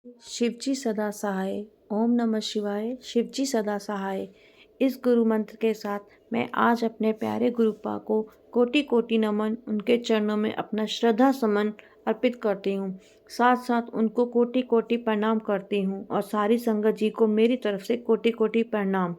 शिवजी सदा सहाय। ओम नमः शिवाय। शिवजी सदा सहाय। इस गुरु मंत्र के साथ मैं आज अपने प्यारे गुरुपा को कोटि कोटि नमन, उनके चरणों में अपना श्रद्धा सुमन अर्पित करती हूँ। साथ साथ उनको कोटि कोटि प्रणाम करती हूँ और सारी संगत जी को मेरी तरफ से कोटि कोटि प्रणाम।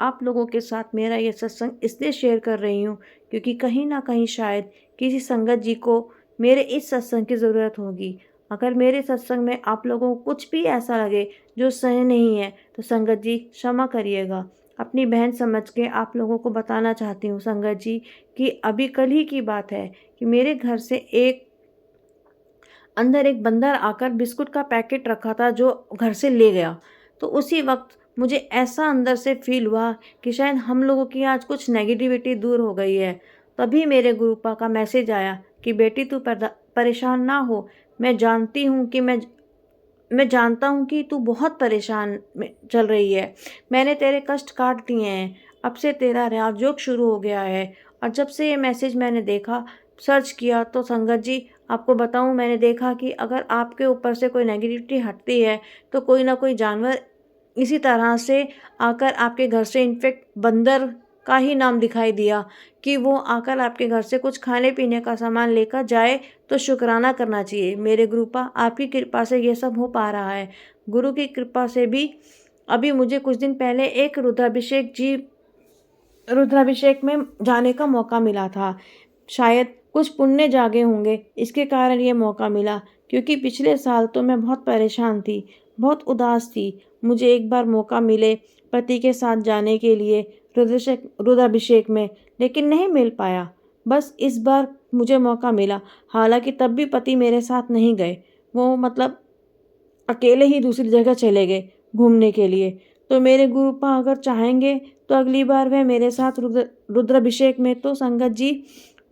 आप लोगों के साथ मेरा ये सत्संग इसलिए शेयर कर रही हूँ क्योंकि कहीं ना कहीं शायद किसी संगत जी को मेरे इस सत्संग की ज़रूरत होगी। अगर मेरे सत्संग में आप लोगों को कुछ भी ऐसा लगे जो सही नहीं है तो संगत जी क्षमा करिएगा। अपनी बहन समझ के आप लोगों को बताना चाहती हूँ संगत जी कि अभी कल ही की बात है कि मेरे घर से अंदर एक बंदर आकर बिस्कुट का पैकेट रखा था जो घर से ले गया। तो उसी वक्त मुझे ऐसा अंदर से फील हुआ कि शायद हम लोगों की आज कुछ नेगेटिविटी दूर हो गई है। तभी मेरे गुरुपा का मैसेज आया कि बेटी तू परेशान ना हो। मैं जानती हूँ कि मैं जानता हूँ कि तू बहुत परेशान में चल रही है। मैंने तेरे कष्ट काट दिए हैं। अब से तेरा राजयोग शुरू हो गया है। और जब से ये मैसेज मैंने देखा, सर्च किया तो संगत जी आपको बताऊँ, मैंने देखा कि अगर आपके ऊपर से कोई नेगेटिविटी हटती है तो कोई ना कोई जानवर इसी तरह से आकर आपके घर से, इनफेक्ट बंदर का ही नाम दिखाई दिया कि वो आकर आपके घर से कुछ खाने पीने का सामान लेकर जाए। तो शुक्राना करना चाहिए मेरे गुरुपा, आपकी कृपा से ये सब हो पा रहा है। गुरु की कृपा से भी अभी मुझे कुछ दिन पहले एक रुद्राभिषेक में जाने का मौका मिला था। शायद कुछ पुण्य जागे होंगे, इसके कारण ये मौका मिला। क्योंकि पिछले साल तो मैं बहुत परेशान थी, बहुत उदास थी। मुझे एक बार मौका मिले पति के साथ जाने के लिए रुद्राभिषेक में, लेकिन नहीं मिल पाया। बस इस बार मुझे मौका मिला। हालांकि तब भी पति मेरे साथ नहीं गए, वो मतलब अकेले ही दूसरी जगह चले गए घूमने के लिए। तो मेरे गुरुपा अगर चाहेंगे तो अगली बार वह मेरे साथ रुद्राभिषेक में तो संगत जी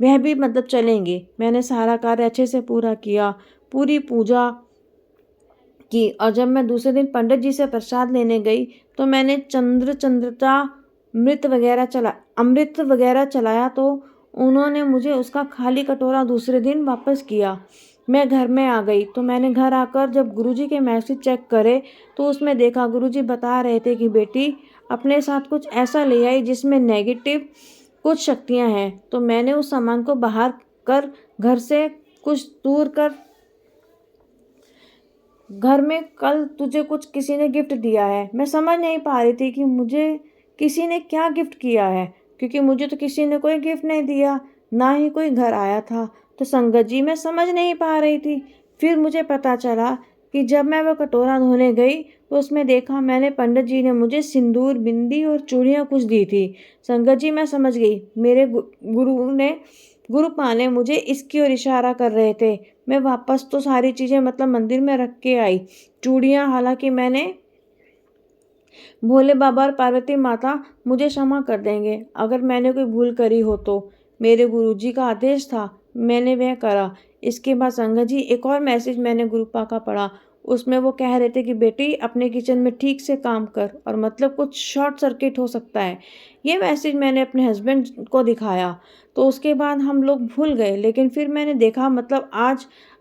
वह भी मतलब चलेंगे। मैंने सारा कार्य अच्छे से पूरा किया, पूरी पूजा की। और जब मैं दूसरे दिन पंडित जी से प्रसाद लेने गई तो मैंने चंद्रता अमृत वगैरह चलाया तो उन्होंने मुझे उसका खाली कटोरा दूसरे दिन वापस किया। मैं घर में आ गई तो मैंने घर आकर जब गुरुजी के मैसेज चेक करे तो उसमें देखा गुरुजी बता रहे थे कि बेटी अपने साथ कुछ ऐसा ले आई जिसमें नेगेटिव कुछ शक्तियां हैं। तो मैंने उस सामान को बाहर कर घर से कुछ दूर कर, घर में कल तुझे कुछ किसी ने गिफ्ट दिया है। मैं समझ नहीं पा रही थी कि मुझे किसी ने क्या गिफ्ट किया है, क्योंकि मुझे तो किसी ने कोई गिफ्ट नहीं दिया, ना ही कोई घर आया था। तो संगत जी मैं समझ नहीं पा रही थी। फिर मुझे पता चला कि जब मैं वो कटोरा धोने गई तो उसमें देखा मैंने पंडित जी ने मुझे सिंदूर, बिंदी और चूड़ियाँ कुछ दी थी। संगत जी मैं समझ गई, मेरे गुरुपा ने मुझे इसकी ओर इशारा कर रहे थे। मैं वापस तो सारी चीज़ें मतलब मंदिर में रख के आई। चूड़ियाँ हालांकि मैंने, भोले बाबा और पार्वती माता मुझे क्षमा कर देंगे अगर मैंने कोई भूल करी हो तो। मेरे गुरुजी का आदेश था, मैंने वह करा। इसके बाद संगत जी एक और मैसेज मैंने गुरुपा का पढ़ा। उसमें वो कह रहे थे कि बेटी अपने किचन में ठीक से काम कर, और मतलब कुछ शॉर्ट सर्किट हो सकता है। ये मैसेज मैंने अपने हस्बैंड को दिखाया तो उसके बाद हम लोग भूल गए। लेकिन फिर मैंने देखा मतलब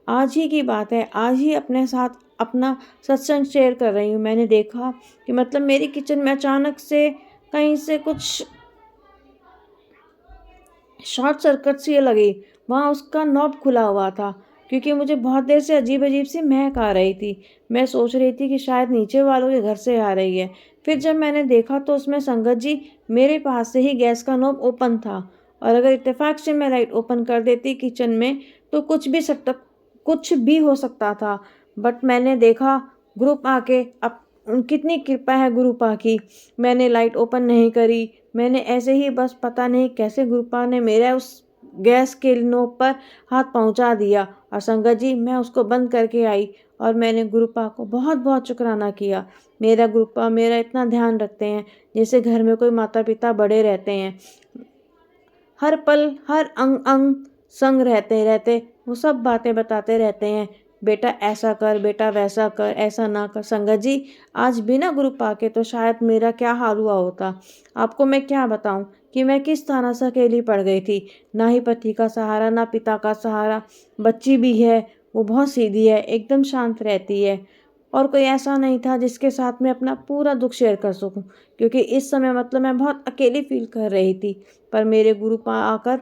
आज ही की बात है, आज ही अपने साथ अपना सत्संग शेयर कर रही हूँ। मैंने देखा कि मतलब मेरी किचन में अचानक से कहीं से कुछ शॉर्ट सर्किट सी लगी। वहाँ उसका नॉब खुला हुआ था, क्योंकि मुझे बहुत देर से अजीब अजीब सी महक आ रही थी। मैं सोच रही थी कि शायद नीचे वालों के घर से आ रही है। फिर जब मैंने देखा तो उसमें संगत जी मेरे पास से ही गैस का नॉब ओपन था, और अगर इत्तेफाक से मैं लाइट ओपन कर देती किचन में तो कुछ भी हो सकता था। बट मैंने देखा ग्रुप आके, अब कितनी कृपा है गुरुपा की, मैंने लाइट ओपन नहीं करी। मैंने ऐसे ही बस पता नहीं कैसे गुरुपा ने मेरे उस गैस के नोब पर हाथ पहुंचा दिया, और संगत जी मैं उसको बंद करके आई। और मैंने गुरुपा को बहुत बहुत शुक्राना किया। मेरा गुरुपा मेरा इतना ध्यान रखते हैं जैसे घर में कोई माता पिता बड़े रहते हैं। हर पल हर अंग अंग संग रहते रहते वो सब बातें बताते रहते हैं, बेटा ऐसा कर, बेटा वैसा कर, ऐसा ना कर। संगत जी आज बिना गुरु पाके तो शायद मेरा क्या हाल हुआ होता। आपको मैं क्या बताऊं कि मैं किस तरह से अकेली पड़ गई थी। ना ही पति का सहारा, ना पिता का सहारा। बच्ची भी है, वो बहुत सीधी है, एकदम शांत रहती है। और कोई ऐसा नहीं था जिसके साथ मैं अपना पूरा दुख शेयर कर सकूं, क्योंकि इस समय मतलब मैं बहुत अकेली फील कर रही थी। पर मेरे गुरु आकर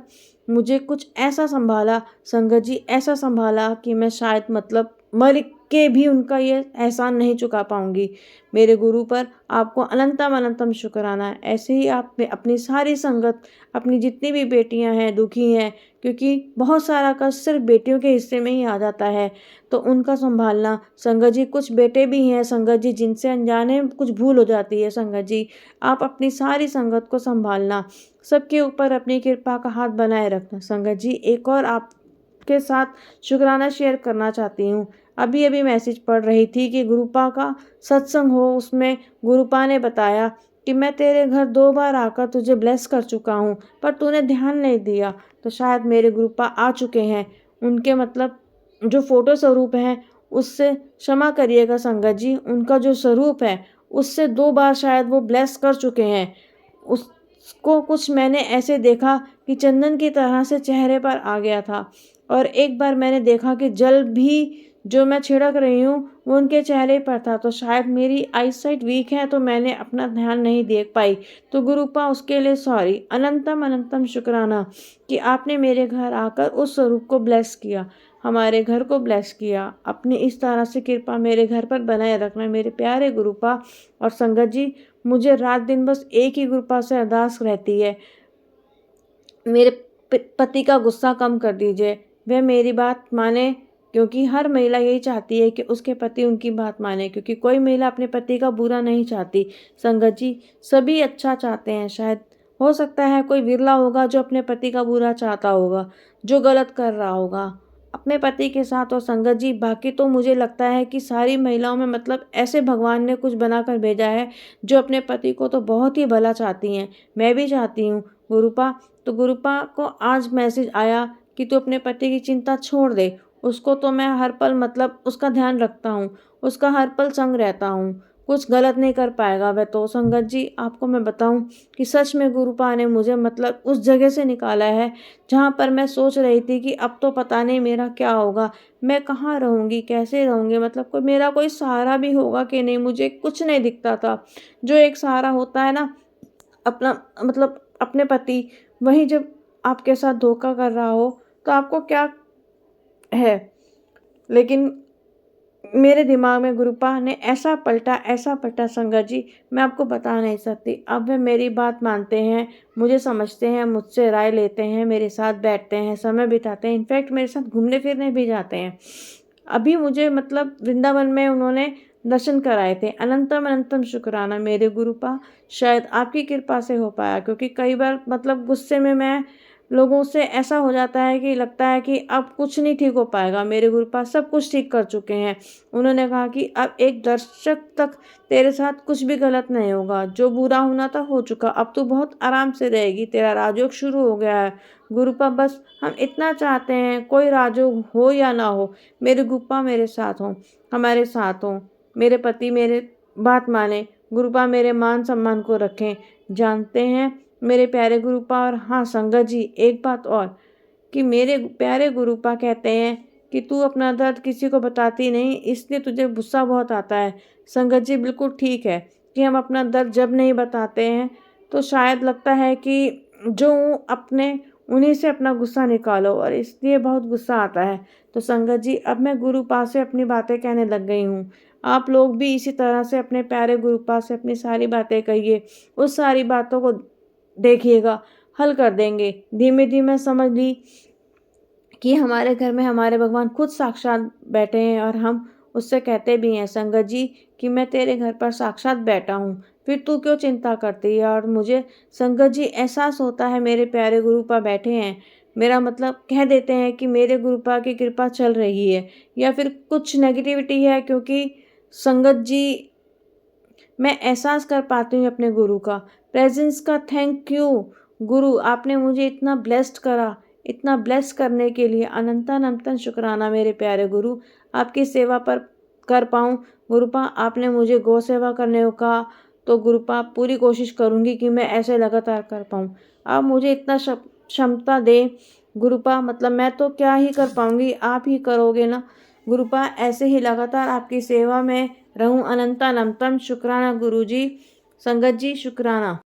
मुझे कुछ ऐसा संभाला, संगत जी ऐसा संभाला कि मैं शायद मतलब मर के भी उनका ये एहसान नहीं चुका पाऊंगी। मेरे गुरु पर आपको अनंतम अनंतम शुक्राना है। ऐसे ही आप अपनी सारी संगत, अपनी जितनी भी बेटियां हैं दुखी हैं, क्योंकि बहुत सारा कष्ट सिर्फ बेटियों के हिस्से में ही आ जाता है, तो उनका संभालना। संगत जी कुछ बेटे भी हैं संगत जी जिनसे अनजाने कुछ भूल हो जाती है। संगत जी आप अपनी सारी संगत को संभालना, सबके ऊपर अपनी कृपा का हाथ बनाए रखना। संगत जी एक और आपके साथ शुक्राना शेयर करना चाहती हूँ। अभी अभी मैसेज पढ़ रही थी कि गुरुपा का सत्संग हो, उसमें गुरुपा ने बताया कि मैं तेरे घर 2 बार आकर तुझे ब्लेस कर चुका हूँ, पर तूने ध्यान नहीं दिया। तो शायद मेरे गुरुपा आ चुके हैं, उनके मतलब जो फोटो स्वरूप हैं उससे क्षमा करिएगा संगत जी, उनका जो स्वरूप है उससे 2 बार शायद वो ब्लेस कर चुके हैं। उसको कुछ मैंने ऐसे देखा कि चंदन की तरह से चेहरे पर आ गया था, और एक बार मैंने देखा कि जल भी जो मैं छिड़क रही हूँ वो उनके चेहरे पर था। तो शायद मेरी आईसाइट वीक है तो मैंने अपना ध्यान नहीं देख पाई। तो गुरुपा उसके लिए सॉरी, अनंतम अनंतम शुक्राना कि आपने मेरे घर आकर उस स्वरूप को ब्लेस किया, हमारे घर को ब्लेस किया। अपनी इस तरह से कृपा मेरे घर पर बनाए रखना मेरे प्यारे गुरुपा। और संगत जी मुझे रात दिन बस एक ही गुरुपा से अरदास रहती है, मेरे पति का गुस्सा कम कर दीजिए, वह मेरी बात माने, क्योंकि हर महिला यही चाहती है कि उसके पति उनकी बात माने, क्योंकि कोई महिला अपने पति का बुरा नहीं चाहती। संगत जी सभी अच्छा चाहते हैं, शायद हो सकता है कोई विरला होगा जो अपने पति का बुरा चाहता होगा, जो गलत कर रहा होगा अपने पति के साथ। और संगत जी बाकी तो मुझे लगता है कि सारी महिलाओं में मतलब ऐसे भगवान ने कुछ बनाकर भेजा है जो अपने पति को तो बहुत ही भला चाहती हैं, मैं भी चाहती हूँ गुरुपा। तो गुरुपा को आज मैसेज आया कि तू अपने पति की चिंता छोड़ दे, उसको तो मैं हर पल मतलब उसका ध्यान रखता हूँ, उसका हर पल संग रहता हूँ, कुछ गलत नहीं कर पाएगा वह तो। संगत जी आपको मैं बताऊं कि सच में गुरुपा ने मुझे मतलब उस जगह से निकाला है जहाँ पर मैं सोच रही थी कि अब तो पता नहीं मेरा क्या होगा, मैं कहाँ रहूँगी, कैसे रहूँगी, मतलब कोई मेरा कोई सहारा भी होगा कि नहीं, मुझे कुछ नहीं दिखता था। जो एक सहारा होता है ना अपना मतलब अपने पति, वही जब आपके साथ धोखा कर रहा हो तो आपको क्या है। लेकिन मेरे दिमाग में गुरुपा ने ऐसा पलटा संगत जी मैं आपको बता नहीं सकती। अब वे मेरी बात मानते हैं, मुझे समझते हैं, मुझसे राय लेते हैं, मेरे साथ बैठते हैं, समय बिताते हैं, इनफैक्ट मेरे साथ घूमने फिरने भी जाते हैं। अभी मुझे मतलब वृंदावन में उन्होंने दर्शन कराए थे। अनंतम अनंतम शुक्राना मेरे गुरुपा, शायद आपकी कृपा से हो पाया, क्योंकि कई बार मतलब गुस्से में मैं लोगों से ऐसा हो जाता है कि लगता है कि अब कुछ नहीं ठीक हो पाएगा। मेरे गुरुपा सब कुछ ठीक कर चुके हैं। उन्होंने कहा कि अब एक दर्शक तक तेरे साथ कुछ भी गलत नहीं होगा, जो बुरा होना था हो चुका, अब तू बहुत आराम से रहेगी, तेरा राजयोग शुरू हो गया है। गुरुपा बस हम इतना चाहते हैं, कोई राजयोग हो या ना हो, मेरे गुरुपा मेरे साथ हों, हमारे साथ हों, मेरे पति मेरे बात माने, गुरुपा मेरे मान सम्मान को रखें, जानते हैं मेरे प्यारे गुरुपा। और हाँ संगत जी एक बात और, कि मेरे प्यारे गुरुपा कहते हैं कि तू अपना दर्द किसी को बताती नहीं, इसलिए तुझे गुस्सा बहुत आता है। संगत जी बिल्कुल ठीक है कि हम अपना दर्द जब नहीं बताते हैं तो शायद लगता है कि जो अपने उन्हीं से अपना गुस्सा निकालो, और इसलिए बहुत गुस्सा आता है। तो संगत जी अब मैं गुरुपा से अपनी बातें कहने लग गई हूँ। आप लोग भी इसी तरह से अपने प्यारे गुरुपा से अपनी सारी बातें कहिए, उस सारी बातों को देखिएगा हल कर देंगे। धीमे धीमे समझ ली कि हमारे घर में हमारे भगवान खुद साक्षात बैठे हैं, और हम उससे कहते भी हैं संगत जी कि मैं तेरे घर पर साक्षात बैठा हूँ, फिर तू क्यों चिंता करती है। और मुझे संगत जी एहसास होता है मेरे प्यारे गुरुपा बैठे हैं, मेरा मतलब कह देते हैं कि मेरे गुरुपा की कृपा चल रही है, या फिर कुछ नेगेटिविटी है, क्योंकि संगत जी मैं एहसास कर पाती हूँ अपने गुरु का प्रेजेंस का। थैंक यू गुरु, आपने मुझे इतना ब्लेस्ड करा, इतना ब्लेस करने के लिए अनंता अनंतन शुक्राना मेरे प्यारे गुरु। आपकी सेवा पर कर पाऊँ गुरुपा, आपने मुझे गौ सेवा करने को कहा, तो गुरुपा पूरी कोशिश करूँगी कि मैं ऐसे लगातार कर पाऊँ। आप मुझे इतना क्षमता दे गुरुपा, मतलब मैं तो क्या ही कर पाऊँगी, आप ही करोगे ना। गुरुपा ऐसे ही लगातार आपकी सेवा में रहूं अनंता अनंतम। शुक्राना गुरुजी। संगत जी शुक्राना।